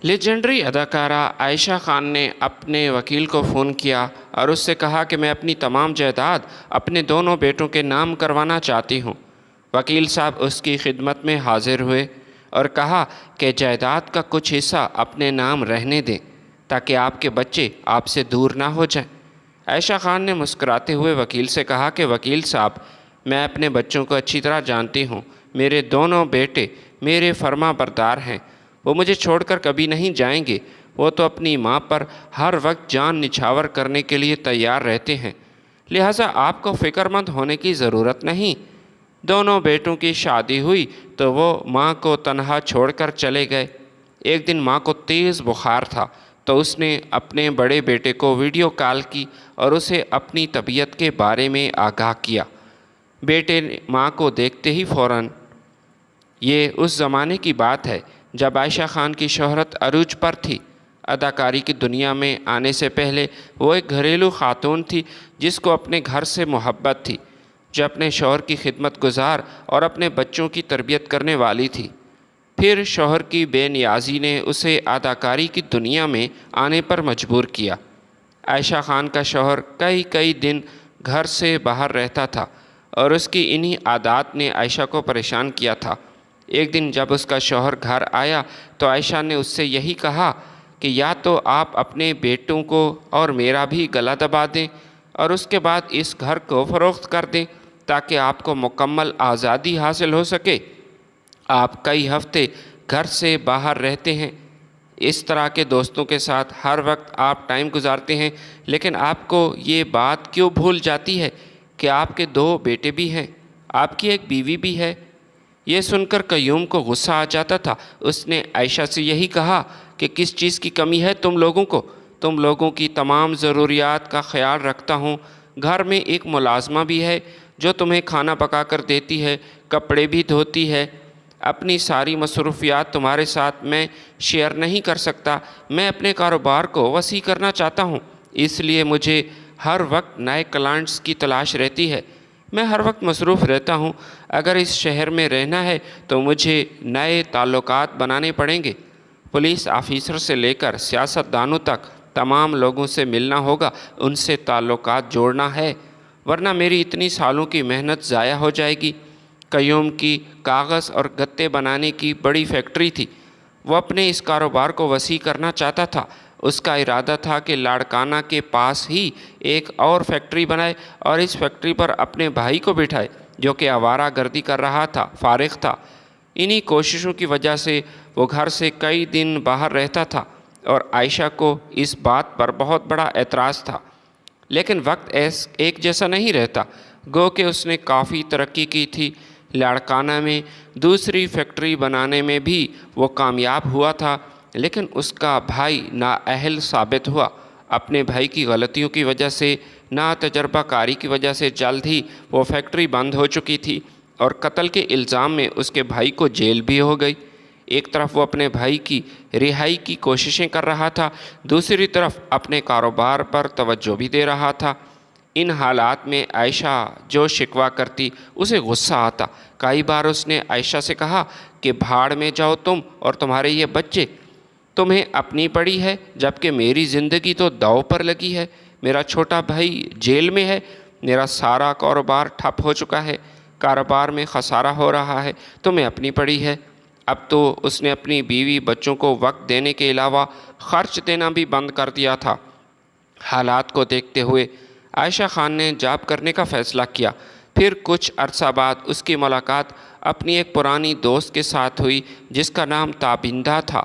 Legendary اداکارہ عائشہ خان نے اپنے وکیل کو فون کیا اور اس سے کہا کہ میں اپنی تمام جائیداد اپنے دونوں بیٹوں کے نام کروانا چاہتی ہوں۔ وکیل صاحب اس کی خدمت میں حاضر ہوئے اور کہا کہ جائیداد کا کچھ حصہ اپنے نام رہنے دیں تاکہ آپ کے بچے آپ سے دور نہ ہو جائیں۔ عائشہ خان نے مسکراتے ہوئے وکیل سے کہا کہ وکیل صاحب، میں اپنے بچوں کو اچھی طرح جانتی ہوں۔ میرے دونوں بیٹے میرے فرما بردار ہیں، وہ مجھے چھوڑ کر کبھی نہیں جائیں گے۔ وہ تو اپنی ماں پر ہر وقت جان نچھاور کرنے کے لیے تیار رہتے ہیں، لہٰذا آپ کو فکر مند ہونے کی ضرورت نہیں۔ دونوں بیٹوں کی شادی ہوئی تو وہ ماں کو تنہا چھوڑ کر چلے گئے۔ ایک دن ماں کو تیز بخار تھا تو اس نے اپنے بڑے بیٹے کو ویڈیو کال کی اور اسے اپنی طبیعت کے بارے میں آگاہ کیا۔ بیٹے نے ماں کو دیکھتے ہی فوراً، یہ اس زمانے کی بات ہے جب عائشہ خان کی شہرت عروج پر تھی۔ اداکاری کی دنیا میں آنے سے پہلے وہ ایک گھریلو خاتون تھی جس کو اپنے گھر سے محبت تھی، جو اپنے شوہر کی خدمت گزار اور اپنے بچوں کی تربیت کرنے والی تھی۔ پھر شوہر کی بے نیازی نے اسے اداکاری کی دنیا میں آنے پر مجبور کیا۔ عائشہ خان کا شوہر کئی دن گھر سے باہر رہتا تھا اور اس کی انہی عادات نے عائشہ کو پریشان کیا تھا۔ ایک دن جب اس کا شوہر گھر آیا تو عائشہ نے اس سے یہی کہا کہ یا تو آپ اپنے بیٹوں کو اور میرا بھی گلا دبا دیں اور اس کے بعد اس گھر کو فروخت کر دیں تاکہ آپ کو مکمل آزادی حاصل ہو سکے۔ آپ کئی ہفتے گھر سے باہر رہتے ہیں، اس طرح کے دوستوں کے ساتھ ہر وقت آپ ٹائم گزارتے ہیں، لیکن آپ کو یہ بات کیوں بھول جاتی ہے کہ آپ کے 2 بیٹے بھی ہیں، آپ کی ایک بیوی بھی ہے۔ یہ سن کر قیوم کو غصہ آ جاتا تھا۔ اس نے عائشہ سے یہی کہا کہ کس چیز کی کمی ہے تم لوگوں کو؟ تم لوگوں کی تمام ضروریات کا خیال رکھتا ہوں۔ گھر میں ایک ملازمہ بھی ہے جو تمہیں کھانا پکا کر دیتی ہے، کپڑے بھی دھوتی ہے۔ اپنی ساری مصروفیات تمہارے ساتھ میں شیئر نہیں کر سکتا۔ میں اپنے کاروبار کو وسیع کرنا چاہتا ہوں، اس لیے مجھے ہر وقت نئے کلائنٹس کی تلاش رہتی ہے۔ میں ہر وقت مصروف رہتا ہوں۔ اگر اس شہر میں رہنا ہے تو مجھے نئے تعلقات بنانے پڑیں گے۔ پولیس آفیسر سے لے کر سیاست دانوں تک تمام لوگوں سے ملنا ہوگا، ان سے تعلقات جوڑنا ہے، ورنہ میری اتنی سالوں کی محنت ضائع ہو جائے گی۔ قیوم کی کاغذ اور گتے بنانے کی بڑی فیکٹری تھی۔ وہ اپنے اس کاروبار کو وسیع کرنا چاہتا تھا۔ اس کا ارادہ تھا کہ لاڑکانہ کے پاس ہی ایک اور فیکٹری بنائے اور اس فیکٹری پر اپنے بھائی کو بٹھائے جو کہ آوارہ گردی کر رہا تھا، فارغ تھا۔ انہی کوششوں کی وجہ سے وہ گھر سے کئی دن باہر رہتا تھا اور عائشہ کو اس بات پر بہت بڑا اعتراض تھا، لیکن وقت ایک جیسا نہیں رہتا۔ گو کہ اس نے کافی ترقی کی تھی۔ لاڑکانہ میں دوسری فیکٹری بنانے میں بھی وہ کامیاب ہوا تھا، لیکن اس کا بھائی نااہل ثابت ہوا۔ اپنے بھائی کی غلطیوں کی وجہ سے، ناتجربہ کاری کی وجہ سے جلد ہی وہ فیکٹری بند ہو چکی تھی اور قتل کے الزام میں اس کے بھائی کو جیل بھی ہو گئی۔ ایک طرف وہ اپنے بھائی کی رہائی کی کوششیں کر رہا تھا، دوسری طرف اپنے کاروبار پر توجہ بھی دے رہا تھا۔ ان حالات میں عائشہ جو شکوہ کرتی اسے غصہ آتا۔ کئی بار اس نے عائشہ سے کہا کہ بھاڑ میں جاؤ تم اور تمہارے یہ بچے، تمہیں اپنی پڑی ہے جبکہ میری زندگی تو داؤ پر لگی ہے۔ میرا چھوٹا بھائی جیل میں ہے، میرا سارا کاروبار ٹھپ ہو چکا ہے، کاروبار میں خسارہ ہو رہا ہے، تمہیں اپنی پڑی ہے۔ اب تو اس نے اپنی بیوی بچوں کو وقت دینے کے علاوہ خرچ دینا بھی بند کر دیا تھا۔ حالات کو دیکھتے ہوئے عائشہ خان نے جاب کرنے کا فیصلہ کیا۔ پھر کچھ عرصہ بعد اس کی ملاقات اپنی ایک پرانی دوست کے ساتھ ہوئی جس کا نام تابندہ تھا۔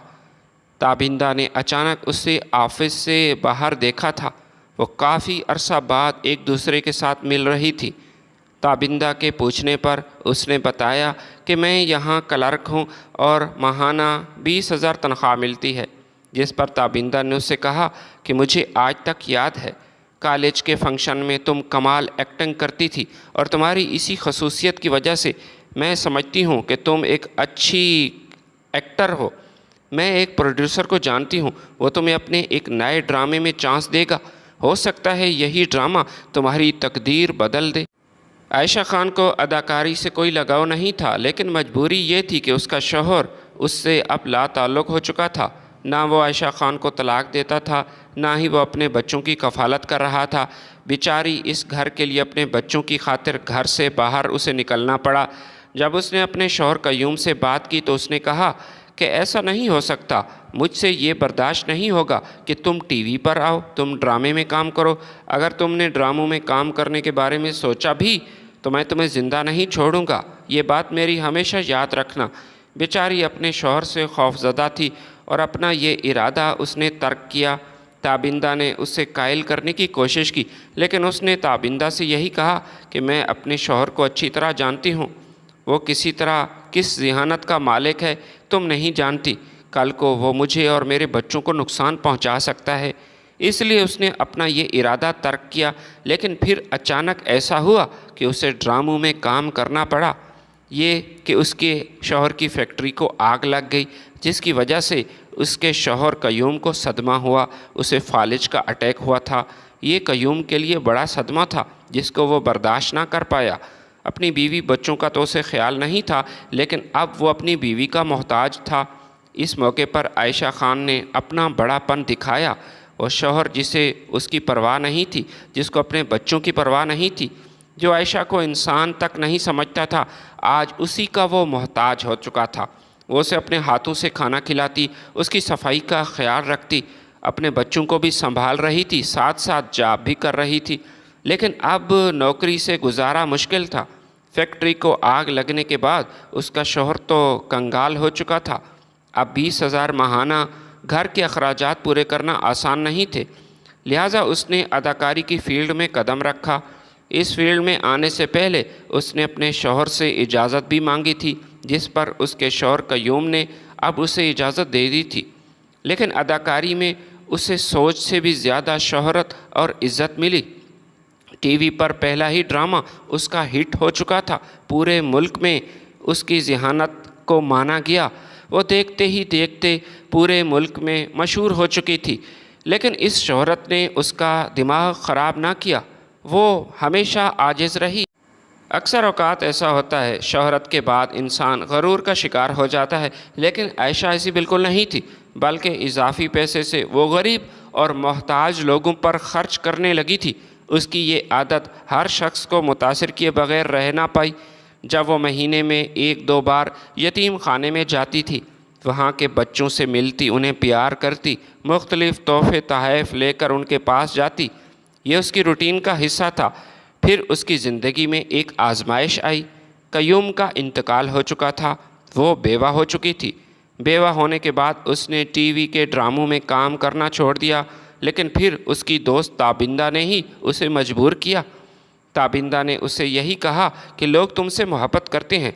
تابندہ نے اچانک اسے آفس سے باہر دیکھا تھا۔ وہ کافی عرصہ بعد ایک دوسرے کے ساتھ مل رہی تھی۔ تابندہ کے پوچھنے پر اس نے بتایا کہ میں یہاں کلرک ہوں اور ماہانہ 20,000 تنخواہ ملتی ہے، جس پر تابندہ نے اس سے کہا کہ مجھے آج تک یاد ہے کالج کے فنکشن میں تم کمال ایکٹنگ کرتی تھی اور تمہاری اسی خصوصیت کی وجہ سے میں سمجھتی ہوں کہ تم ایک اچھی ایکٹر ہو۔ میں ایک پروڈیوسر کو جانتی ہوں، وہ تمہیں اپنے ایک نئے ڈرامے میں چانس دے گا، ہو سکتا ہے یہی ڈرامہ تمہاری تقدیر بدل دے۔ عائشہ خان کو اداکاری سے کوئی لگاؤ نہیں تھا، لیکن مجبوری یہ تھی کہ اس کا شوہر اس سے اب لا تعلق ہو چکا تھا۔ نہ وہ عائشہ خان کو طلاق دیتا تھا، نہ ہی وہ اپنے بچوں کی کفالت کر رہا تھا۔ بیچاری اس گھر کے لیے اپنے بچوں کی خاطر گھر سے باہر اسے نکلنا پڑا۔ جب اس نے اپنے شوہر قیوم سے بات کی تو اس نے کہا کہ ایسا نہیں ہو سکتا، مجھ سے یہ برداشت نہیں ہوگا کہ تم ٹی وی پر آؤ، تم ڈرامے میں کام کرو۔ اگر تم نے ڈراموں میں کام کرنے کے بارے میں سوچا بھی تو میں تمہیں زندہ نہیں چھوڑوں گا، یہ بات میری ہمیشہ یاد رکھنا۔ بیچاری اپنے شوہر سے خوفزدہ تھی اور اپنا یہ ارادہ اس نے ترک کیا۔ تابندہ نے اسے قائل کرنے کی کوشش کی، لیکن اس نے تابندہ سے یہی کہا کہ میں اپنے شوہر کو اچھی طرح جانتی ہوں، وہ کس ذہانت کا مالک ہے تم نہیں جانتی، کل کو وہ مجھے اور میرے بچوں کو نقصان پہنچا سکتا ہے۔ اس لیے اس نے اپنا یہ ارادہ ترک کیا، لیکن پھر اچانک ایسا ہوا کہ اسے ڈراموں میں کام کرنا پڑا، یہ کہ اس کے شوہر کی فیکٹری کو آگ لگ گئی، جس کی وجہ سے اس کے شوہر قیوم کو صدمہ ہوا، اسے فالج کا اٹیک ہوا تھا۔ یہ قیوم کے لیے بڑا صدمہ تھا جس کو وہ برداشت نہ کر پایا۔ اپنی بیوی بچوں کا تو اسے خیال نہیں تھا، لیکن اب وہ اپنی بیوی کا محتاج تھا۔ اس موقع پر عائشہ خان نے اپنا بڑا پن دکھایا۔ وہ شوہر جسے اس کی پرواہ نہیں تھی، جس کو اپنے بچوں کی پرواہ نہیں تھی، جو عائشہ کو انسان تک نہیں سمجھتا تھا، آج اسی کا وہ محتاج ہو چکا تھا۔ وہ اسے اپنے ہاتھوں سے کھانا کھلاتی، اس کی صفائی کا خیال رکھتی، اپنے بچوں کو بھی سنبھال رہی تھی، ساتھ ساتھ جاب بھی کر رہی تھی۔ لیکن اب نوکری سے گزارا مشکل تھا۔ فیکٹری کو آگ لگنے کے بعد اس کا شوہر تو کنگال ہو چکا تھا۔ اب 20,000 ماہانہ گھر کے اخراجات پورے کرنا آسان نہیں تھے، لہٰذا اس نے اداکاری کی فیلڈ میں قدم رکھا۔ اس فیلڈ میں آنے سے پہلے اس نے اپنے شوہر سے اجازت بھی مانگی تھی، جس پر اس کے شوہر قیوم نے اب اسے اجازت دے دی تھی۔ لیکن اداکاری میں اسے سوچ سے بھی زیادہ شہرت اور عزت ملی۔ ٹی وی پر پہلا ہی ڈرامہ اس کا ہٹ ہو چکا تھا، پورے ملک میں اس کی ذہانت کو مانا گیا، وہ دیکھتے ہی دیکھتے پورے ملک میں مشہور ہو چکی تھی۔ لیکن اس شہرت نے اس کا دماغ خراب نہ کیا، وہ ہمیشہ عاجز رہی۔ اکثر اوقات ایسا ہوتا ہے، شہرت کے بعد انسان غرور کا شکار ہو جاتا ہے، لیکن عائشہ ایسی بالکل نہیں تھی، بلکہ اضافی پیسے سے وہ غریب اور محتاج لوگوں پر خرچ کرنے لگی تھی۔ اس کی یہ عادت ہر شخص کو متاثر کیے بغیر رہ نہ پائی۔ جب وہ مہینے میں 1-2 بار یتیم خانے میں جاتی تھی، وہاں کے بچوں سے ملتی، انہیں پیار کرتی، مختلف تحفے تحائف لے کر ان کے پاس جاتی، یہ اس کی روٹین کا حصہ تھا۔ پھر اس کی زندگی میں ایک آزمائش آئی۔ قیوم کا انتقال ہو چکا تھا، وہ بیوہ ہو چکی تھی۔ بیوہ ہونے کے بعد اس نے ٹی وی کے ڈراموں میں کام کرنا چھوڑ دیا، لیکن پھر اس کی دوست تابندہ نے ہی اسے مجبور کیا۔ تابندہ نے اسے یہی کہا کہ لوگ تم سے محبت کرتے ہیں،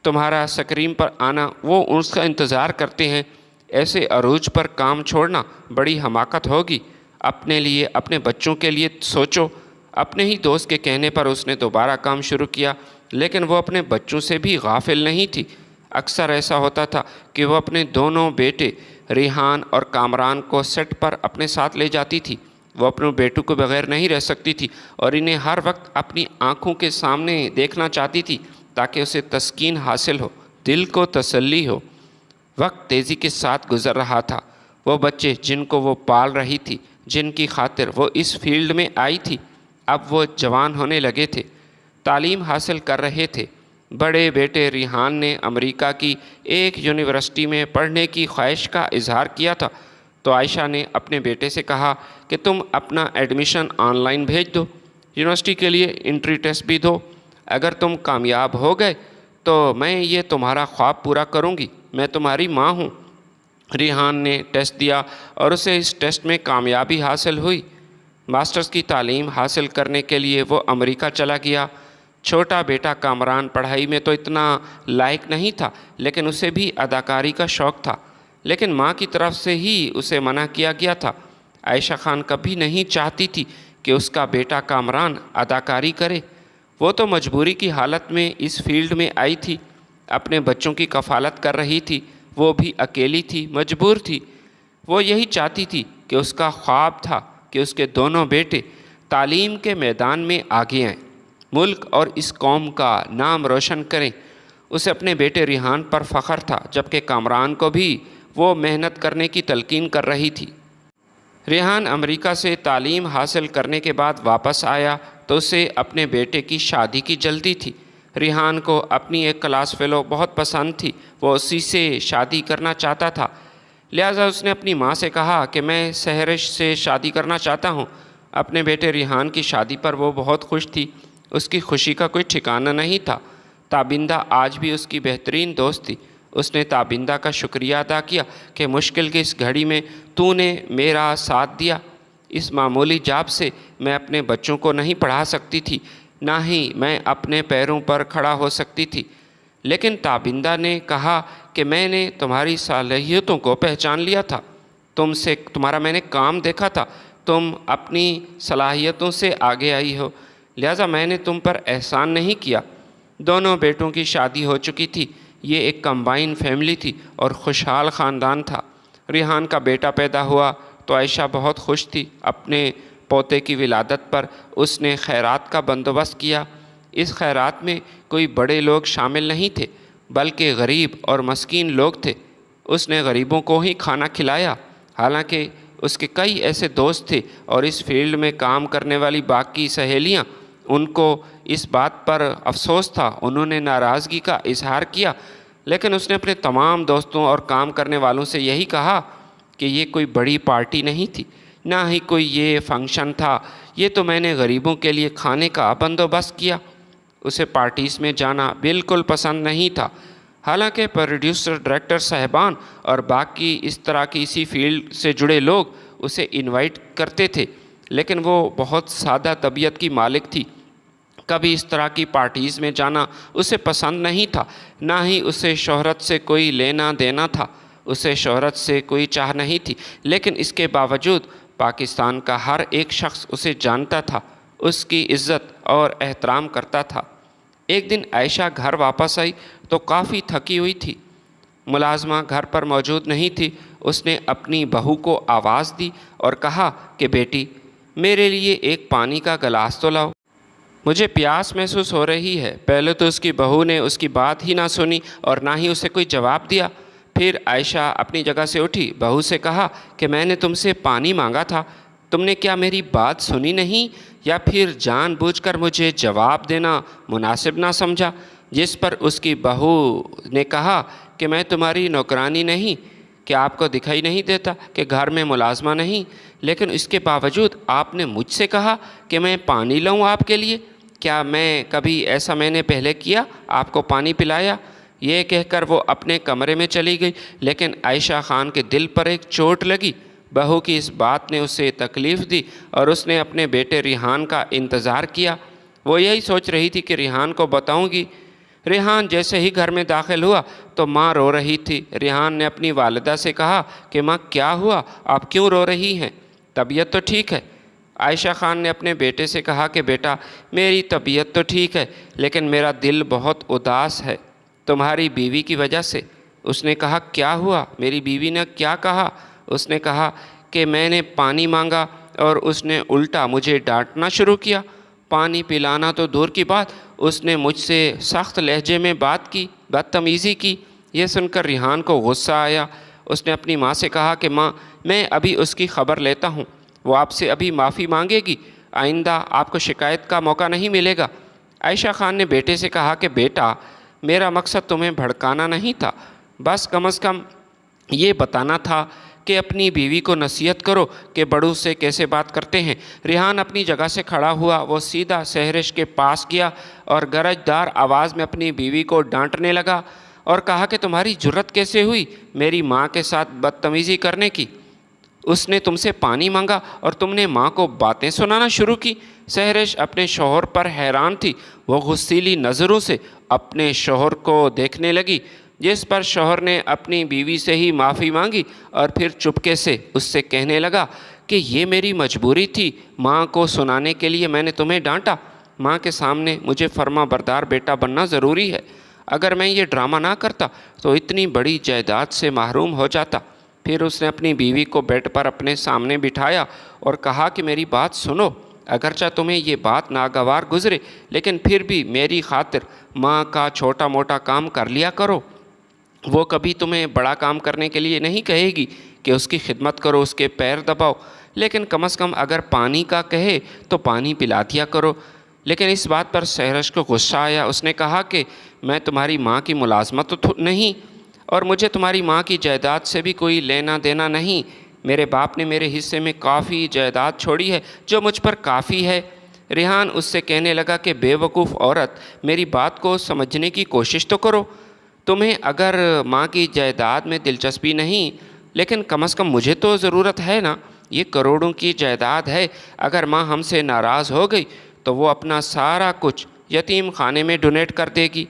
تمہارا سکرین پر آنا وہ اس کا انتظار کرتے ہیں، ایسے عروج پر کام چھوڑنا بڑی حماقت ہوگی، اپنے لیے اپنے بچوں کے لیے سوچو۔ اپنے ہی دوست کے کہنے پر اس نے دوبارہ کام شروع کیا، لیکن وہ اپنے بچوں سے بھی غافل نہیں تھی۔ اکثر ایسا ہوتا تھا کہ وہ اپنے دونوں بیٹے ریحان اور کامران کو سیٹ پر اپنے ساتھ لے جاتی تھی۔ وہ اپنے بیٹوں کو بغیر نہیں رہ سکتی تھی اور انہیں ہر وقت اپنی آنکھوں کے سامنے دیکھنا چاہتی تھی تاکہ اسے تسکین حاصل ہو، دل کو تسلی ہو۔ وقت تیزی کے ساتھ گزر رہا تھا۔ وہ بچے جن کو وہ پال رہی تھی، جن کی خاطر وہ اس فیلڈ میں آئی تھی، اب وہ جوان ہونے لگے تھے، تعلیم حاصل کر رہے تھے۔ بڑے بیٹے ریحان نے امریکہ کی ایک یونیورسٹی میں پڑھنے کی خواہش کا اظہار کیا تھا، تو عائشہ نے اپنے بیٹے سے کہا کہ تم اپنا ایڈمیشن آن لائن بھیج دو، یونیورسٹی کے لیے انٹری ٹیسٹ بھی دو، اگر تم کامیاب ہو گئے تو میں یہ تمہارا خواب پورا کروں گی، میں تمہاری ماں ہوں۔ ریحان نے ٹیسٹ دیا اور اسے اس ٹیسٹ میں کامیابی حاصل ہوئی۔ ماسٹرز کی تعلیم حاصل کرنے کے لیے وہ امریکہ چلا گیا۔ چھوٹا بیٹا کامران پڑھائی میں تو اتنا لائق نہیں تھا، لیکن اسے بھی اداکاری کا شوق تھا، لیکن ماں کی طرف سے ہی اسے منع کیا گیا تھا۔ عائشہ خان کبھی نہیں چاہتی تھی کہ اس کا بیٹا کامران اداکاری کرے، وہ تو مجبوری کی حالت میں اس فیلڈ میں آئی تھی، اپنے بچوں کی کفالت کر رہی تھی، وہ بھی اکیلی تھی، مجبور تھی۔ وہ یہی چاہتی تھی کہ اس کا خواب تھا کہ اس کے دونوں بیٹے تعلیم کے میدان میں آگے آئیں، ملک اور اس قوم کا نام روشن کریں۔ اسے اپنے بیٹے ریحان پر فخر تھا، جبکہ کامران کو بھی وہ محنت کرنے کی تلقین کر رہی تھی۔ ریحان امریکہ سے تعلیم حاصل کرنے کے بعد واپس آیا تو اسے اپنے بیٹے کی شادی کی جلدی تھی۔ ریحان کو اپنی ایک کلاس فیلو بہت پسند تھی، وہ اسی سے شادی کرنا چاہتا تھا، لہٰذا اس نے اپنی ماں سے کہا کہ میں سہرش سے شادی کرنا چاہتا ہوں۔ اپنے بیٹے ریحان کی شادی پر وہ بہت خوش تھی، اس کی خوشی کا کوئی ٹھکانہ نہیں تھا۔ تابندہ آج بھی اس کی بہترین دوست تھی۔ اس نے تابندہ کا شکریہ ادا کیا کہ مشکل کی اس گھڑی میں تو نے میرا ساتھ دیا۔ اس معمولی جاب سے میں اپنے بچوں کو نہیں پڑھا سکتی تھی، نہ ہی میں اپنے پیروں پر کھڑا ہو سکتی تھی، لیکن تابندہ نے کہا کہ میں نے تمہاری صلاحیتوں کو پہچان لیا تھا، تمہارا میں نے کام دیکھا تھا، تم اپنی صلاحیتوں سے آگے آئی ہو، لہٰذا میں نے تم پر احسان نہیں کیا۔ دونوں بیٹوں کی شادی ہو چکی تھی، یہ ایک کمبائن فیملی تھی اور خوشحال خاندان تھا۔ ریحان کا بیٹا پیدا ہوا تو عائشہ بہت خوش تھی۔ اپنے پوتے کی ولادت پر اس نے خیرات کا بندوبست کیا۔ اس خیرات میں کوئی بڑے لوگ شامل نہیں تھے، بلکہ غریب اور مسکین لوگ تھے۔ اس نے غریبوں کو ہی کھانا کھلایا، حالانکہ اس کے کئی ایسے دوست تھے اور اس فیلڈ میں کام کرنے والی باقی سہیلیاں، ان کو اس بات پر افسوس تھا، انہوں نے ناراضگی کا اظہار کیا، لیکن اس نے اپنے تمام دوستوں اور کام کرنے والوں سے یہی کہا کہ یہ کوئی بڑی پارٹی نہیں تھی، نہ ہی کوئی یہ فنکشن تھا، یہ تو میں نے غریبوں کے لیے کھانے کا بندوبست کیا۔ اسے پارٹیز میں جانا بالکل پسند نہیں تھا، حالانکہ پروڈیوسر، ڈائریکٹر صاحبان اور باقی اس طرح کی اسی فیلڈ سے جڑے لوگ اسے انوائٹ کرتے تھے، لیکن وہ بہت سادہ طبیعت کی مالک تھی۔ کبھی اس طرح کی پارٹیز میں جانا اسے پسند نہیں تھا، نہ ہی اسے شہرت سے کوئی لینا دینا تھا، اسے شہرت سے کوئی چاہ نہیں تھی، لیکن اس کے باوجود پاکستان کا ہر ایک شخص اسے جانتا تھا، اس کی عزت اور احترام کرتا تھا۔ ایک دن عائشہ گھر واپس آئی تو کافی تھکی ہوئی تھی۔ ملازمہ گھر پر موجود نہیں تھی۔ اس نے اپنی بہو کو آواز دی اور کہا کہ بیٹی، میرے لیے ایک پانی کا گلاس تو لاؤ، مجھے پیاس محسوس ہو رہی ہے۔ پہلے تو اس کی بہو نے اس کی بات ہی نہ سنی اور نہ ہی اسے کوئی جواب دیا۔ پھر عائشہ اپنی جگہ سے اٹھی، بہو سے کہا کہ میں نے تم سے پانی مانگا تھا، تم نے کیا میری بات سنی نہیں، یا پھر جان بوجھ کر مجھے جواب دینا مناسب نہ سمجھا؟ جس پر اس کی بہو نے کہا کہ میں تمہاری نوکرانی نہیں، کیا آپ کو دکھائی نہیں دیتا کہ گھر میں ملازمہ نہیں؟ لیکن اس کے باوجود آپ نے مجھ سے کہا کہ میں پانی لاؤں آپ کے لیے، کیا میں نے پہلے کیا، آپ کو پانی پلایا؟ یہ کہہ کر وہ اپنے کمرے میں چلی گئی، لیکن عائشہ خان کے دل پر ایک چوٹ لگی۔ بہو کی اس بات نے اسے تکلیف دی اور اس نے اپنے بیٹے ریحان کا انتظار کیا۔ وہ یہی سوچ رہی تھی کہ ریحان کو بتاؤں گی۔ ریحان جیسے ہی گھر میں داخل ہوا تو ماں رو رہی تھی۔ ریحان نے اپنی والدہ سے کہا کہ ماں کیا ہوا، آپ کیوں رو رہی ہیں؟ طبیعت تو ٹھیک ہے۔ عائشہ خان نے اپنے بیٹے سے کہا کہ بیٹا، میری طبیعت تو ٹھیک ہے، لیکن میرا دل بہت اداس ہے تمہاری بیوی کی وجہ سے۔ اس نے کہا کیا ہوا، میری بیوی نے کیا کہا؟ اس نے کہا کہ میں نے پانی مانگا اور اس نے الٹا مجھے ڈانٹنا شروع کیا۔ پانی پلانا تو دور کی بات، اس نے مجھ سے سخت لہجے میں بات کی، بدتمیزی کی۔ یہ سن کر ریحان کو غصہ آیا۔ اس نے اپنی ماں سے کہا کہ ماں، میں ابھی اس کی خبر لیتا ہوں، وہ آپ سے ابھی معافی مانگے گی، آئندہ آپ کو شکایت کا موقع نہیں ملے گا۔ عائشہ خان نے بیٹے سے کہا کہ بیٹا، میرا مقصد تمہیں بھڑکانا نہیں تھا، بس کم از کم یہ بتانا تھا کہ اپنی بیوی کو نصیحت کرو کہ بڑوں سے کیسے بات کرتے ہیں۔ ریحان اپنی جگہ سے کھڑا ہوا، وہ سیدھا سہرش کے پاس گیا اور گرجدار آواز میں اپنی بیوی کو ڈانٹنے لگا اور کہا کہ تمہاری جرت کیسے ہوئی میری ماں کے ساتھ بدتمیزی کرنے کی؟ اس نے تم سے پانی مانگا اور تم نے ماں کو باتیں سنانا شروع کی۔ سہرش اپنے شوہر پر حیران تھی، وہ غصیلی نظروں سے اپنے شوہر کو دیکھنے لگی، جس پر شوہر نے اپنی بیوی سے ہی معافی مانگی اور پھر چپکے سے اس سے کہنے لگا کہ یہ میری مجبوری تھی، ماں کو سنانے کے لیے میں نے تمہیں ڈانٹا۔ ماں کے سامنے مجھے فرما بردار بیٹا بننا ضروری ہے، اگر میں یہ ڈرامہ نہ کرتا تو اتنی بڑی جائیداد سے محروم ہو جاتا۔ پھر اس نے اپنی بیوی کو بیڈ پر اپنے سامنے بٹھایا اور کہا کہ میری بات سنو، اگرچہ تمہیں یہ بات ناگوار گزرے لیکن پھر بھی میری خاطر ماں کا چھوٹا موٹا کام کر لیا کرو۔ وہ کبھی تمہیں بڑا کام کرنے کے لیے نہیں کہے گی کہ اس کی خدمت کرو، اس کے پیر دباؤ، لیکن کم از کم اگر پانی کا کہے تو پانی پلا دیا کرو۔ لیکن اس بات پر سحرش کو غصہ آیا۔ اس نے کہا کہ میں تمہاری ماں کی ملازمت تو نہیں، اور مجھے تمہاری ماں کی جائیداد سے بھی کوئی لینا دینا نہیں۔ میرے باپ نے میرے حصے میں کافی جائیداد چھوڑی ہے جو مجھ پر کافی ہے۔ ریحان اس سے کہنے لگا کہ بے وقوف عورت، میری بات کو سمجھنے کی کوشش تو کرو۔ تمہیں اگر ماں کی جائیداد میں دلچسپی نہیں، لیکن کم از کم مجھے تو ضرورت ہے نا، یہ کروڑوں کی جائیداد ہے۔ اگر ماں ہم سے ناراض ہو گئی تو وہ اپنا سارا کچھ یتیم خانے میں ڈونیٹ کر دے گی۔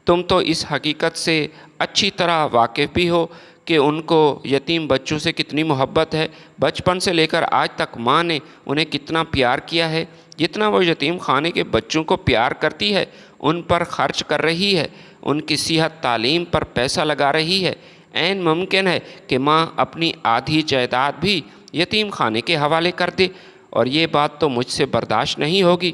تم تو اس حقیقت سے اچھی طرح واقف بھی ہو کہ ان کو یتیم بچوں سے کتنی محبت ہے۔ بچپن سے لے کر آج تک ماں نے انہیں کتنا پیار کیا ہے۔ جتنا وہ یتیم خانے کے بچوں کو پیار کرتی ہے، ان پر خرچ کر رہی ہے، ان کی صحت تعلیم پر پیسہ لگا رہی ہے، عین ممکن ہے کہ ماں اپنی آدھی جائیداد بھی یتیم خانے کے حوالے کر دے، اور یہ بات تو مجھ سے برداشت نہیں ہوگی۔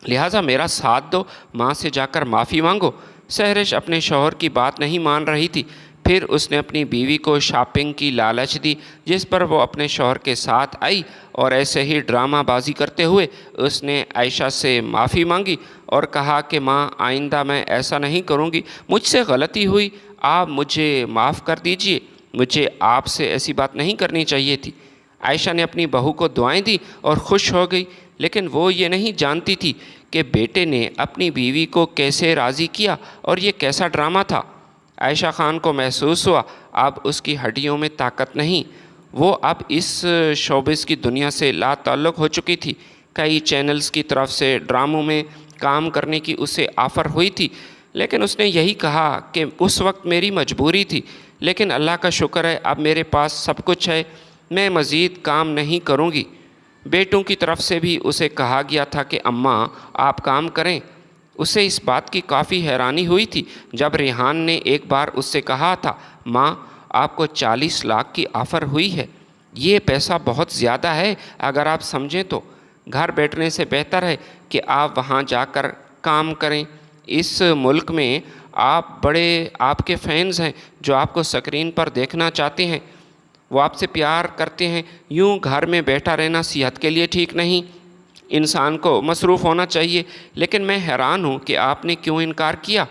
لہٰذا میرا ساتھ دو، ماں سے جا کر معافی مانگو۔ سحرش اپنے شوہر کی بات نہیں مان رہی تھی۔ پھر اس نے اپنی بیوی کو شاپنگ کی لالچ دی، جس پر وہ اپنے شوہر کے ساتھ آئی، اور ایسے ہی ڈرامہ بازی کرتے ہوئے اس نے عائشہ سے معافی مانگی اور کہا کہ ماں، آئندہ میں ایسا نہیں کروں گی، مجھ سے غلطی ہوئی، آپ مجھے معاف کر دیجئے، مجھے آپ سے ایسی بات نہیں کرنی چاہیے تھی۔ عائشہ نے اپنی بہو کو دعائیں دی اور خوش ہو گئی، لیکن وہ یہ نہیں جانتی تھی کہ بیٹے نے اپنی بیوی کو کیسے راضی کیا اور یہ کیسا ڈرامہ تھا۔ عائشہ خان کو محسوس ہوا اب اس کی ہڈیوں میں طاقت نہیں، وہ اب اس شوبز کی دنیا سے لا تعلق ہو چکی تھی۔ کئی چینلز کی طرف سے ڈراموں میں کام کرنے کی اسے آفر ہوئی تھی، لیکن اس نے یہی کہا کہ اس وقت میری مجبوری تھی، لیکن اللہ کا شکر ہے اب میرے پاس سب کچھ ہے، میں مزید کام نہیں کروں گی۔ بیٹوں کی طرف سے بھی اسے کہا گیا تھا کہ اماں آپ کام کریں۔ اسے اس بات کی کافی حیرانی ہوئی تھی جب ریحان نے ایک بار اس سے کہا تھا، ماں آپ کو 40 لاکھ کی آفر ہوئی ہے، یہ پیسہ بہت زیادہ ہے اگر آپ سمجھیں تو۔ گھر بیٹھنے سے بہتر ہے کہ آپ وہاں جا کر کام کریں۔ اس ملک میں آپ کے فینز ہیں جو آپ کو سکرین پر دیکھنا چاہتے ہیں، وہ آپ سے پیار کرتے ہیں۔ یوں گھر میں بیٹھا رہنا صحت کے لیے ٹھیک نہیں، انسان کو مصروف ہونا چاہیے۔ لیکن میں حیران ہوں کہ آپ نے کیوں انکار کیا۔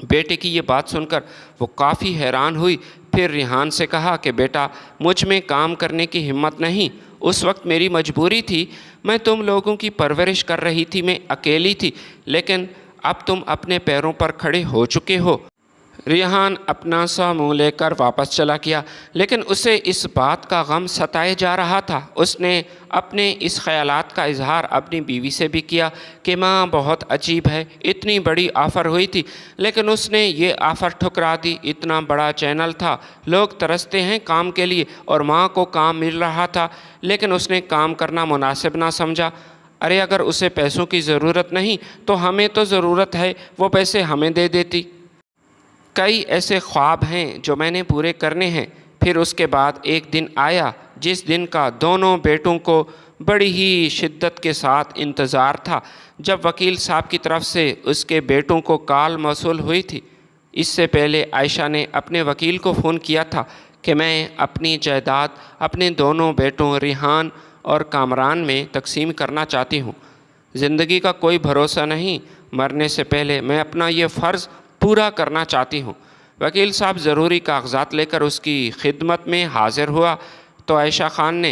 بیٹے کی یہ بات سن کر وہ کافی حیران ہوئی۔ پھر ریحان سے کہا کہ بیٹا، مجھ میں کام کرنے کی ہمت نہیں، اس وقت میری مجبوری تھی، میں تم لوگوں کی پرورش کر رہی تھی، میں اکیلی تھی، لیکن اب تم اپنے پیروں پر کھڑے ہو چکے ہو۔ ریحان اپنا سا منہ لے کر واپس چلا گیا، لیکن اسے اس بات کا غم ستائے جا رہا تھا۔ اس نے اپنے اس خیالات کا اظہار اپنی بیوی سے بھی کیا کہ ماں بہت عجیب ہے، اتنی بڑی آفر ہوئی تھی لیکن اس نے یہ آفر ٹھکرا دی۔ اتنا بڑا چینل تھا، لوگ ترستے ہیں کام کے لیے، اور ماں کو کام مل رہا تھا، لیکن اس نے کام کرنا مناسب نہ سمجھا۔ ارے اگر اسے پیسوں کی ضرورت نہیں تو ہمیں تو ضرورت ہے، وہ پیسے ہمیں دے دیتی۔ کئی ایسے خواب ہیں جو میں نے پورے کرنے ہیں۔ پھر اس کے بعد ایک دن آیا جس دن کا دونوں بیٹوں کو بڑی ہی شدت کے ساتھ انتظار تھا، جب وکیل صاحب کی طرف سے اس کے بیٹوں کو کال موصول ہوئی تھی۔ اس سے پہلے عائشہ نے اپنے وکیل کو فون کیا تھا کہ میں اپنی جائیداد اپنے دونوں بیٹوں ریحان اور کامران میں تقسیم کرنا چاہتی ہوں۔ زندگی کا کوئی بھروسہ نہیں، مرنے سے پہلے میں اپنا یہ فرض پورا کرنا چاہتی ہوں۔ وکیل صاحب ضروری کاغذات لے کر اس کی خدمت میں حاضر ہوا تو عائشہ خان نے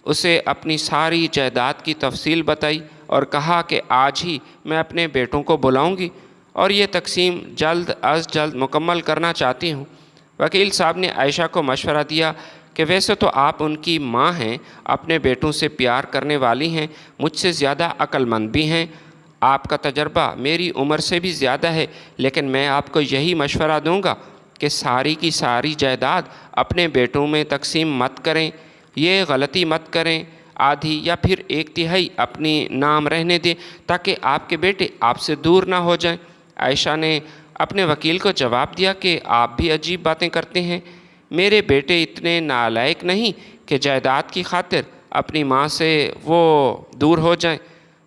اسے اپنی ساری جائیداد کی تفصیل بتائی اور کہا کہ آج ہی میں اپنے بیٹوں کو بلاؤں گی اور یہ تقسیم جلد از جلد مکمل کرنا چاہتی ہوں۔ وکیل صاحب نے عائشہ کو مشورہ دیا کہ ویسے تو آپ ان کی ماں ہیں، اپنے بیٹوں سے پیار کرنے والی ہیں، مجھ سے زیادہ عقل مند بھی ہیں، آپ کا تجربہ میری عمر سے بھی زیادہ ہے، لیکن میں آپ کو یہی مشورہ دوں گا کہ ساری کی ساری جائیداد اپنے بیٹوں میں تقسیم مت کریں، یہ غلطی مت کریں، آدھی یا پھر 1/3 اپنی نام رہنے دیں تاکہ آپ کے بیٹے آپ سے دور نہ ہو جائیں۔ عائشہ نے اپنے وکیل کو جواب دیا کہ آپ بھی عجیب باتیں کرتے ہیں، میرے بیٹے اتنے نالائق نہیں کہ جائیداد کی خاطر اپنی ماں سے وہ دور ہو جائیں۔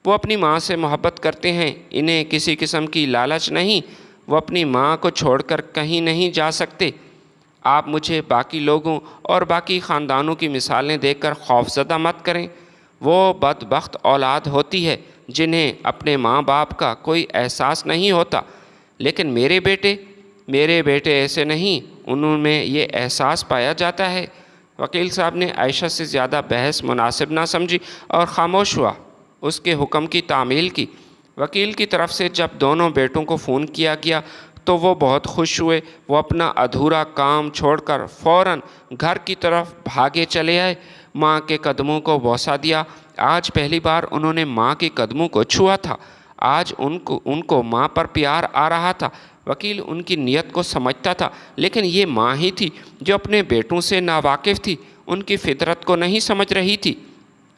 وہ اپنی ماں سے محبت کرتے ہیں، انہیں کسی قسم کی لالچ نہیں، وہ اپنی ماں کو چھوڑ کر کہیں نہیں جا سکتے۔ آپ مجھے باقی لوگوں اور باقی خاندانوں کی مثالیں دیکھ کر خوفزدہ مت کریں۔ وہ بدبخت اولاد ہوتی ہے جنہیں اپنے ماں باپ کا کوئی احساس نہیں ہوتا، لیکن میرے بیٹے ایسے نہیں، انہوں میں یہ احساس پایا جاتا ہے۔ وکیل صاحب نے عائشہ سے زیادہ بحث مناسب نہ سمجھی اور خاموش ہوا۔ اس کے حکم کی تعمیل کی۔ وکیل کی طرف سے جب دونوں بیٹوں کو فون کیا گیا تو وہ بہت خوش ہوئے۔ وہ اپنا ادھورا کام چھوڑ کر فوراً گھر کی طرف بھاگے چلے آئے، ماں کے قدموں کو بوسہ دیا۔ آج پہلی بار انہوں نے ماں کے قدموں کو چھوا تھا۔ آج ان کو ماں پر پیار آ رہا تھا۔ وکیل ان کی نیت کو سمجھتا تھا، لیکن یہ ماں ہی تھی جو اپنے بیٹوں سے ناواقف تھی، ان کی فطرت کو نہیں سمجھ رہی تھی۔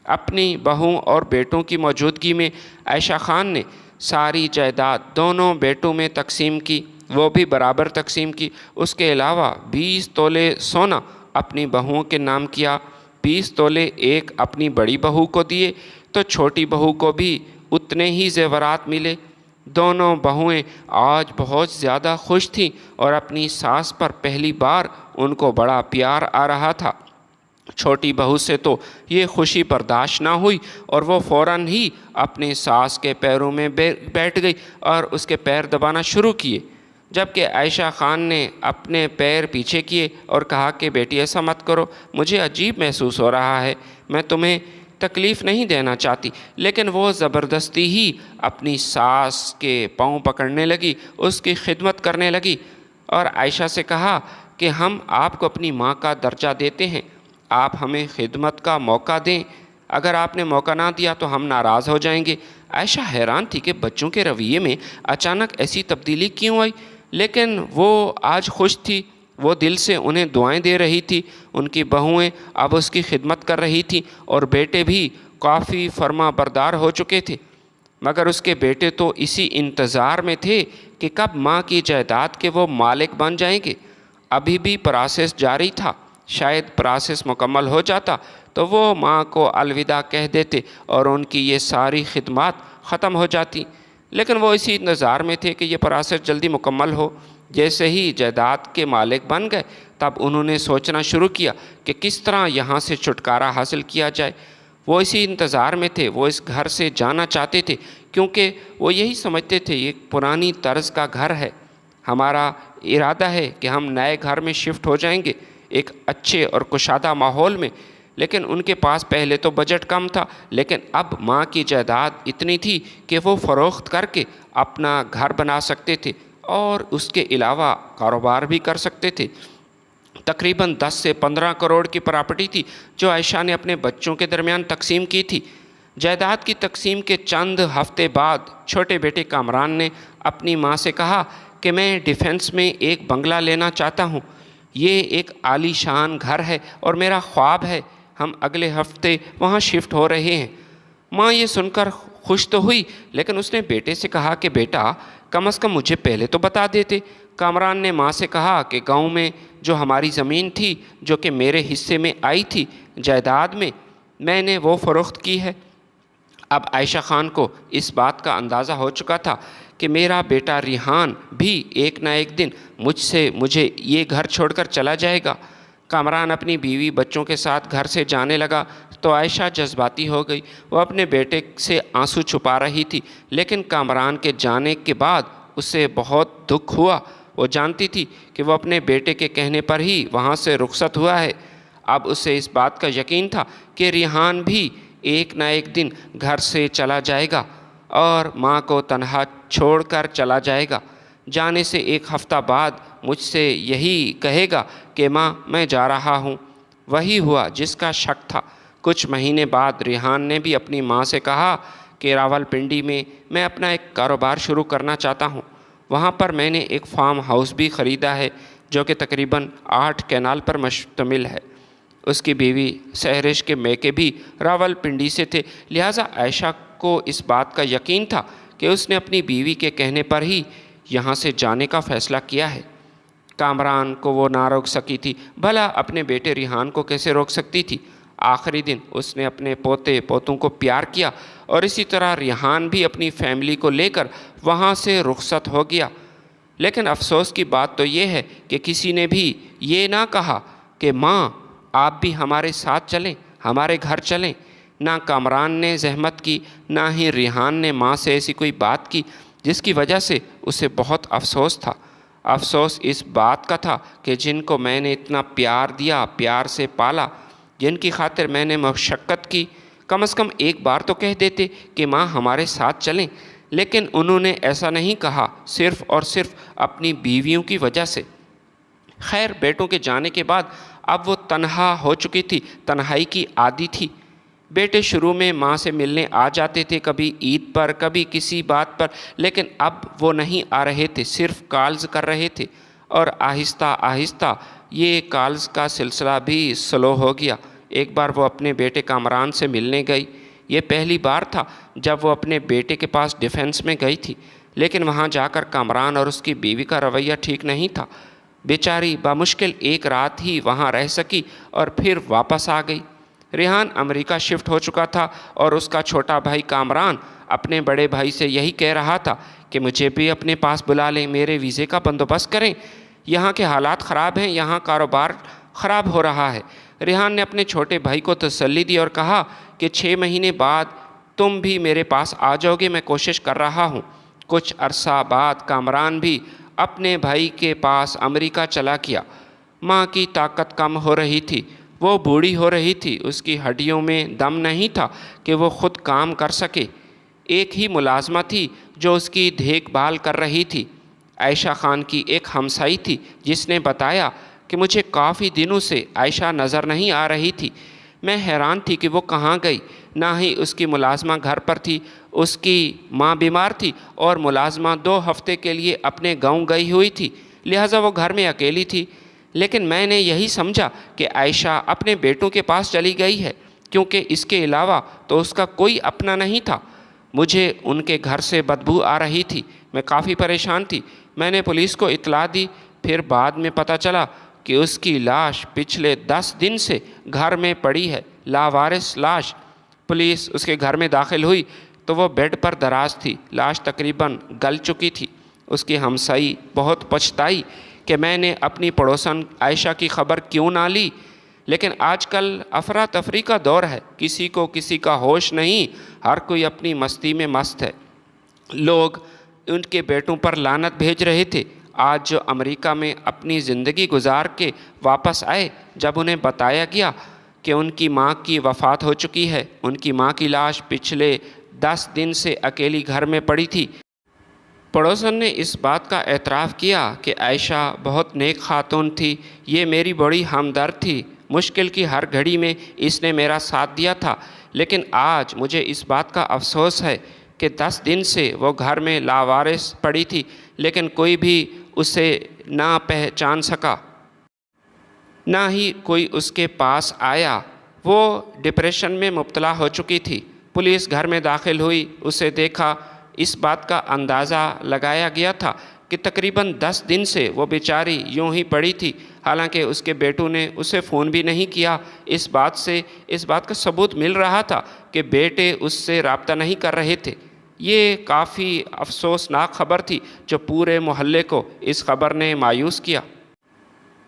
اپنی بہوؤں اور بیٹوں کی موجودگی میں عائشہ خان نے ساری جائیداد دونوں بیٹوں میں تقسیم کی، وہ بھی برابر تقسیم کی۔ اس کے علاوہ 20 تولے سونا اپنی بہوؤں کے نام کیا، 20 تولے ایک اپنی بڑی بہو کو دیے تو چھوٹی بہو کو بھی اتنے ہی زیورات ملے۔ دونوں بہوئیں آج بہت زیادہ خوش تھیں اور اپنی ساس پر پہلی بار ان کو بڑا پیار آ رہا تھا۔ چھوٹی بہو سے تو یہ خوشی برداشت نہ ہوئی اور وہ فوراً ہی اپنے ساس کے پیروں میں بیٹھ گئی اور اس کے پیر دبانا شروع کیے، جبکہ عائشہ خان نے اپنے پیر پیچھے کیے اور کہا کہ بیٹی ایسا مت کرو، مجھے عجیب محسوس ہو رہا ہے، میں تمہیں تکلیف نہیں دینا چاہتی۔ لیکن وہ زبردستی ہی اپنی ساس کے پاؤں پکڑنے لگی، اس کی خدمت کرنے لگی اور عائشہ سے کہا کہ ہم آپ کو اپنی ماں کا درجہ دیتے ہیں، آپ ہمیں خدمت کا موقع دیں، اگر آپ نے موقع نہ دیا تو ہم ناراض ہو جائیں گے۔ عائشہ حیران تھی کہ بچوں کے رویے میں اچانک ایسی تبدیلی کیوں آئی، لیکن وہ آج خوش تھی۔ وہ دل سے انہیں دعائیں دے رہی تھی۔ ان کی بہوئیں اب اس کی خدمت کر رہی تھیں اور بیٹے بھی کافی فرما بردار ہو چکے تھے، مگر اس کے بیٹے تو اسی انتظار میں تھے کہ کب ماں کی جائیداد کے وہ مالک بن جائیں گے۔ ابھی بھی پروسیس جاری تھا، شاید پروسیس مکمل ہو جاتا تو وہ ماں کو الوداع کہہ دیتے اور ان کی یہ ساری خدمات ختم ہو جاتی، لیکن وہ اسی انتظار میں تھے کہ یہ پروسیس جلدی مکمل ہو۔ جیسے ہی جائیداد کے مالک بن گئے تب انہوں نے سوچنا شروع کیا کہ کس طرح یہاں سے چھٹکارا حاصل کیا جائے۔ وہ اسی انتظار میں تھے، وہ اس گھر سے جانا چاہتے تھے کیونکہ وہ یہی سمجھتے تھے یہ پرانی طرز کا گھر ہے، ہمارا ارادہ ہے کہ ہم نئے گھر میں شفٹ ہو جائیں گے، ایک اچھے اور کشادہ ماحول میں۔ لیکن ان کے پاس پہلے تو بجٹ کم تھا، لیکن اب ماں کی جائیداد اتنی تھی کہ وہ فروخت کر کے اپنا گھر بنا سکتے تھے اور اس کے علاوہ کاروبار بھی کر سکتے تھے۔ تقریباً 10 سے 15 کروڑ کی پراپرٹی تھی جو عائشہ نے اپنے بچوں کے درمیان تقسیم کی تھی۔ جائیداد کی تقسیم کے چند ہفتے بعد چھوٹے بیٹے کامران نے اپنی ماں سے کہا کہ میں ڈیفنس میں ایک بنگلہ لینا چاہتا ہوں، یہ ایک عالی شان گھر ہے اور میرا خواب ہے، ہم اگلے ہفتے وہاں شفٹ ہو رہے ہیں۔ ماں یہ سن کر خوش تو ہوئی، لیکن اس نے بیٹے سے کہا کہ بیٹا کم از کم مجھے پہلے تو بتا دیتے۔ کامران نے ماں سے کہا کہ گاؤں میں جو ہماری زمین تھی جو کہ میرے حصے میں آئی تھی جائیداد میں نے وہ فروخت کی ہے۔ اب عائشہ خان کو اس بات کا اندازہ ہو چکا تھا کہ میرا بیٹا ریحان بھی ایک نہ ایک دن مجھے یہ گھر چھوڑ کر چلا جائے گا۔ کامران اپنی بیوی بچوں کے ساتھ گھر سے جانے لگا تو عائشہ جذباتی ہو گئی۔ وہ اپنے بیٹے سے آنسو چھپا رہی تھی، لیکن کامران کے جانے کے بعد اسے بہت دکھ ہوا۔ وہ جانتی تھی کہ وہ اپنے بیٹے کے کہنے پر ہی وہاں سے رخصت ہوا ہے۔ اب اسے اس بات کا یقین تھا کہ ریحان بھی ایک نہ ایک دن گھر سے چلا جائے گا اور ماں کو تنہا چھوڑ کر چلا جائے گا۔ جانے سے ایک ہفتہ بعد مجھ سے یہی کہے گا کہ ماں میں جا رہا ہوں۔ وہی ہوا جس کا شک تھا۔ کچھ مہینے بعد ریحان نے بھی اپنی ماں سے کہا کہ راولپنڈی میں اپنا ایک کاروبار شروع کرنا چاہتا ہوں۔ وہاں پر میں نے ایک فارم ہاؤس بھی خریدا ہے جو کہ تقریباً 8 کینال پر مشتمل ہے۔ اس کی بیوی سہرش کے میکے بھی راولپنڈی سے تھے، لہٰذا عائشہ کو اس بات کا یقین تھا کہ اس نے اپنی بیوی کے کہنے پر ہی یہاں سے جانے کا فیصلہ کیا ہے۔ کامران کو وہ نہ روک سکی تھی، بھلا اپنے بیٹے ریحان کو کیسے روک سکتی تھی؟ آخری دن اس نے اپنے پوتے پوتوں کو پیار کیا اور اسی طرح ریحان بھی اپنی فیملی کو لے کر وہاں سے رخصت ہو گیا۔ لیکن افسوس کی بات تو یہ ہے کہ کسی نے بھی یہ نہ کہا کہ ماں آپ بھی ہمارے ساتھ چلیں، ہمارے گھر چلیں۔ نہ کامران نے زحمت کی، نہ ہی ریحان نے ماں سے ایسی کوئی بات کی جس کی وجہ سے اسے بہت افسوس تھا۔ افسوس اس بات کا تھا کہ جن کو میں نے اتنا پیار دیا، پیار سے پالا، جن کی خاطر میں نے مشقت کی، کم از کم ایک بار تو کہہ دیتے کہ ماں ہمارے ساتھ چلیں۔ لیکن انہوں نے ایسا نہیں کہا، صرف اور صرف اپنی بیویوں کی وجہ سے۔ خیر، بیٹوں کے جانے کے بعد اب وہ تنہا ہو چکی تھی، تنہائی کی عادی تھی۔ بیٹے شروع میں ماں سے ملنے آ جاتے تھے، کبھی عید پر، کبھی کسی بات پر، لیکن اب وہ نہیں آ رہے تھے، صرف کالز کر رہے تھے، اور آہستہ آہستہ یہ کالز کا سلسلہ بھی سلو ہو گیا۔ ایک بار وہ اپنے بیٹے کامران سے ملنے گئی۔ یہ پہلی بار تھا جب وہ اپنے بیٹے کے پاس ڈیفینس میں گئی تھی، لیکن وہاں جا کر کامران اور اس کی بیوی کا رویہ ٹھیک نہیں تھا۔ بیچاری بمشکل ایک رات ہی وہاں رہ سکی اور پھر واپس آ گئی۔ ریحان امریکہ شفٹ ہو چکا تھا اور اس کا چھوٹا بھائی کامران اپنے بڑے بھائی سے یہی کہہ رہا تھا کہ مجھے بھی اپنے پاس بلا لیں، میرے ویزے کا بندوبست کریں، یہاں کے حالات خراب ہیں، یہاں کاروبار خراب ہو رہا ہے۔ ریحان نے اپنے چھوٹے بھائی کو تسلی دی اور کہا کہ 6 مہینے بعد تم بھی میرے پاس آ جاؤ گے، میں کوشش کر رہا ہوں۔ کچھ عرصہ بعد کامران بھی اپنے بھائی کے پاس امریکہ چلا گیا۔ ماں کی طاقت کم ہو رہی تھی، وہ بوڑھی ہو رہی تھی، اس کی ہڈیوں میں دم نہیں تھا کہ وہ خود کام کر سکے۔ ایک ہی ملازمہ تھی جو اس کی دیکھ بھال کر رہی تھی۔ عائشہ خان کی ایک ہمسائی تھی جس نے بتایا کہ مجھے کافی دنوں سے عائشہ نظر نہیں آ رہی تھی۔ میں حیران تھی کہ وہ کہاں گئی۔ نہ ہی اس کی ملازمہ گھر پر تھی، اس کی ماں بیمار تھی اور ملازمہ 2 ہفتے کے لیے اپنے گاؤں گئی ہوئی تھی، لہٰذا وہ گھر میں اکیلی تھی۔ لیکن میں نے یہی سمجھا کہ عائشہ اپنے بیٹوں کے پاس چلی گئی ہے، کیونکہ اس کے علاوہ تو اس کا کوئی اپنا نہیں تھا۔ مجھے ان کے گھر سے بدبو آ رہی تھی، میں کافی پریشان تھی۔ میں نے پولیس کو اطلاع دی، پھر بعد میں پتہ چلا کہ اس کی لاش پچھلے 10 دن سے گھر میں پڑی ہے، لاوارث لاش۔ پولیس اس کے گھر میں داخل ہوئی تو وہ بیڈ پر دراز تھی، لاش تقریباً گل چکی تھی۔ اس کی ہمسائی بہت پچھتائی کہ میں نے اپنی پڑوسن عائشہ کی خبر کیوں نہ لی، لیکن آج کل افراتفری کا دور ہے، کسی کو کسی کا ہوش نہیں، ہر کوئی اپنی مستی میں مست ہے۔ لوگ ان کے بیٹوں پر لعنت بھیج رہے تھے۔ آج جو امریکہ میں اپنی زندگی گزار کے واپس آئے، جب انہیں بتایا گیا کہ ان کی ماں کی وفات ہو چکی ہے، ان کی ماں کی لاش پچھلے 10 دن سے اکیلی گھر میں پڑی تھی، پڑوسن نے اس بات کا اعتراف کیا کہ عائشہ بہت نیک خاتون تھی، یہ میری بڑی ہمدرد تھی، مشکل کی ہر گھڑی میں اس نے میرا ساتھ دیا تھا۔ لیکن آج مجھے اس بات کا افسوس ہے کہ 10 دن سے وہ گھر میں لاوارث پڑی تھی، لیکن کوئی بھی اسے نہ پہچان سکا، نہ ہی کوئی اس کے پاس آیا۔ وہ ڈپریشن میں مبتلا ہو چکی تھی۔ پولیس گھر میں داخل ہوئی، اسے دیکھا، اس بات کا اندازہ لگایا گیا تھا کہ تقریباً 10 دن سے وہ بیچاری یوں ہی پڑی تھی، حالانکہ اس کے بیٹوں نے اسے فون بھی نہیں کیا۔ اس بات کا ثبوت مل رہا تھا کہ بیٹے اس سے رابطہ نہیں کر رہے تھے۔ یہ کافی افسوسناک خبر تھی جو پورے محلے کو اس خبر نے مایوس کیا۔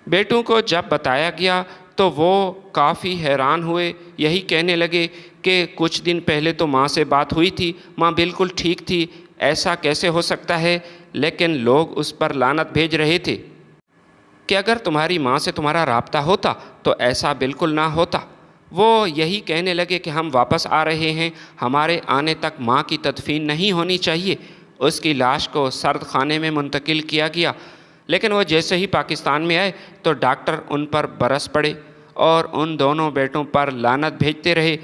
بیٹوں کو جب بتایا گیا تو وہ کافی حیران ہوئے، یہی کہنے لگے کہ کچھ دن پہلے تو ماں سے بات ہوئی تھی، ماں بالکل ٹھیک تھی، ایسا کیسے ہو سکتا ہے؟ لیکن لوگ اس پر لعنت بھیج رہے تھے کہ اگر تمہاری ماں سے تمہارا رابطہ ہوتا تو ایسا بالکل نہ ہوتا۔ وہ یہی کہنے لگے کہ ہم واپس آ رہے ہیں، ہمارے آنے تک ماں کی تدفین نہیں ہونی چاہیے۔ اس کی لاش کو سرد خانے میں منتقل کیا گیا، لیکن وہ جیسے ہی پاکستان میں آئے تو ڈاکٹر ان پر برس پڑے اور ان دونوں بیٹوں پر لعنت بھیجتے رہے،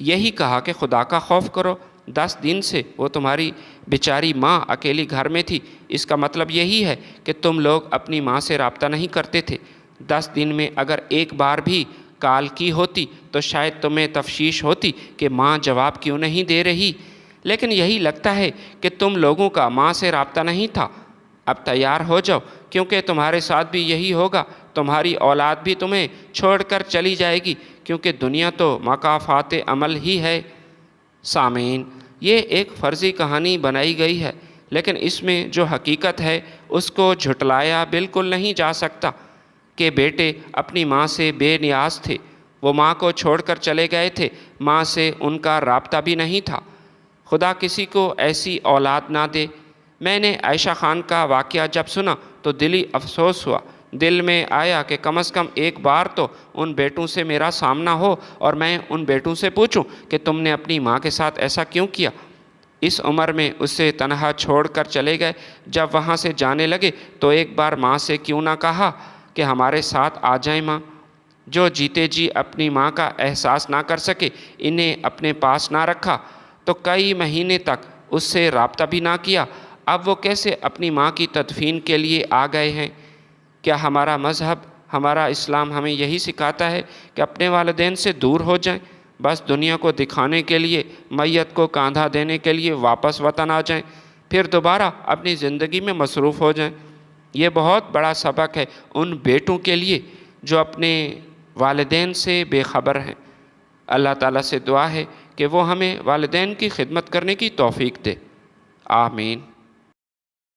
یہی کہا کہ خدا کا خوف کرو، 10 دن سے وہ تمہاری بیچاری ماں اکیلی گھر میں تھی، اس کا مطلب یہی ہے کہ تم لوگ اپنی ماں سے رابطہ نہیں کرتے تھے۔ 10 دن میں اگر ایک بار بھی کال کی ہوتی تو شاید تمہیں تفشیش ہوتی کہ ماں جواب کیوں نہیں دے رہی، لیکن یہی لگتا ہے کہ تم لوگوں کا ماں سے رابطہ نہیں تھا۔ اب تیار ہو جاؤ، کیونکہ تمہارے ساتھ بھی یہی ہوگا، تمہاری اولاد بھی تمہیں چھوڑ کر چلی جائے گی، کیونکہ دنیا تو مکافات عمل ہی ہے۔ سامعین، یہ ایک فرضی کہانی بنائی گئی ہے، لیکن اس میں جو حقیقت ہے اس کو جھٹلایا بالکل نہیں جا سکتا کہ بیٹے اپنی ماں سے بے نیاز تھے، وہ ماں کو چھوڑ کر چلے گئے تھے، ماں سے ان کا رابطہ بھی نہیں تھا۔ خدا کسی کو ایسی اولاد نہ دے۔ میں نے عائشہ خان کا واقعہ جب سنا تو دلی افسوس ہوا، دل میں آیا کہ کم از کم ایک بار تو ان بیٹوں سے میرا سامنا ہو اور میں ان بیٹوں سے پوچھوں کہ تم نے اپنی ماں کے ساتھ ایسا کیوں کیا؟ اس عمر میں اسے تنہا چھوڑ کر چلے گئے، جب وہاں سے جانے لگے تو ایک بار ماں سے کیوں نہ کہا کہ ہمارے ساتھ آ جائیں ماں؟ جو جیتے جی اپنی ماں کا احساس نہ کر سکے، انہیں اپنے پاس نہ رکھا تو کئی مہینے تک اس سے رابطہ بھی نہ کیا، اب وہ کیسے اپنی ماں کی تدفین کے لیے آ گئے ہیں؟ کیا ہمارا مذہب، ہمارا اسلام ہمیں یہی سکھاتا ہے کہ اپنے والدین سے دور ہو جائیں، بس دنیا کو دکھانے کے لیے، میت کو کاندھا دینے کے لیے واپس وطن آ جائیں، پھر دوبارہ اپنی زندگی میں مصروف ہو جائیں؟ یہ بہت بڑا سبق ہے ان بیٹوں کے لیے جو اپنے والدین سے بے خبر ہیں۔ اللہ تعالیٰ سے دعا ہے کہ وہ ہمیں والدین کی خدمت کرنے کی توفیق دے۔ آمین۔